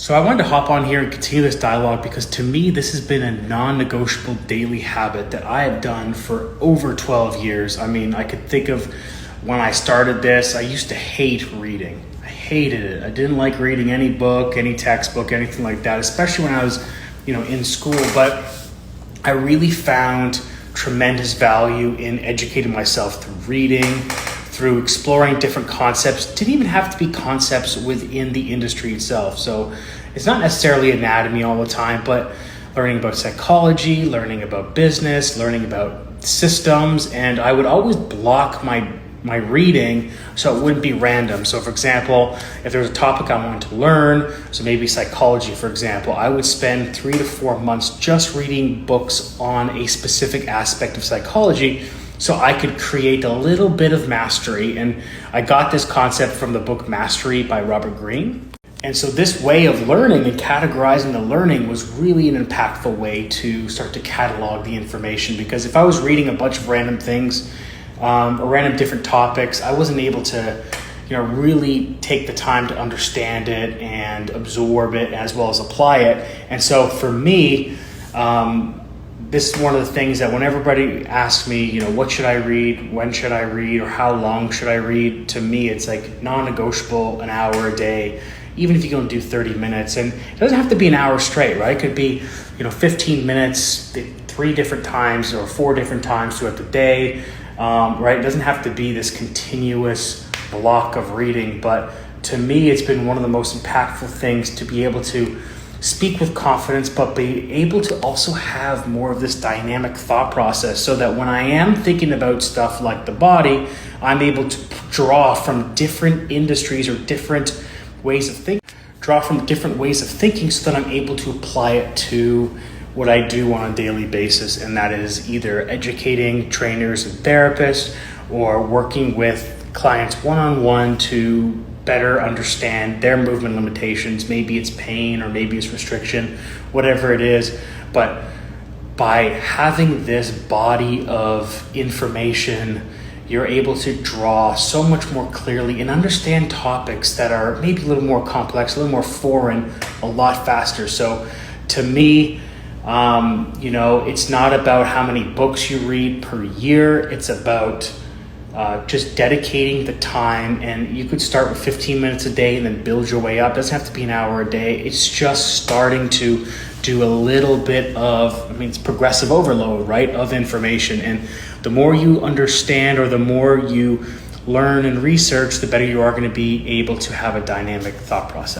So I wanted to hop on here and continue this dialogue because to me, this has been a non-negotiable daily habit that I have done for over 12 years. I mean, I could think of when I started this, I used to hate reading. I hated it. I didn't like reading any book, any textbook, anything like that, especially when I was, in school. But I really found tremendous value in educating myself through reading, through exploring different concepts. Didn't even have to be concepts within the industry itself. So it's not necessarily anatomy all the time, but learning about psychology, learning about business, learning about systems. And I would always block my reading so it wouldn't be random. So for example, if there was a topic I wanted to learn, so maybe psychology, for example, I would spend 3 to 4 months just reading books on a specific aspect of psychology so I could create a little bit of mastery. And I got this concept from the book Mastery by Robert Greene. And so this way of learning and categorizing the learning was really an impactful way to start to catalog the information, because if I was reading a bunch of random things or random different topics, I wasn't able to really take the time to understand it and absorb it as well as apply it. And so for me, this is one of the things that when everybody asks me, what should I read, when should I read, or how long should I read, to me, it's like non-negotiable, an hour a day, even if you can do 30 minutes. And it doesn't have to be an hour straight, right? It could be, 15 minutes, 3 different times or 4 different times throughout the day, right? It doesn't have to be this continuous block of reading. But to me, it's been one of the most impactful things to be able to speak with confidence, but be able to also have more of this dynamic thought process, so that when I am thinking about stuff like the body, I'm able to draw from different industries or different ways of thinking, so that I'm able to apply it to what I do on a daily basis. And that is either educating trainers and therapists or working with clients one-on-one to better understand their movement limitations. Maybe it's pain or maybe it's restriction, whatever it is. But by having this body of information, you're able to draw so much more clearly and understand topics that are maybe a little more complex, a little more foreign, a lot faster. So to me, it's not about how many books you read per year. It's about just dedicating the time. And you could start with 15 minutes a day and then build your way up. It doesn't have to be an hour a day. It's just starting to do a little bit of, it's progressive overload, right, of information. And the more you understand or the more you learn and research, the better you are going to be able to have a dynamic thought process.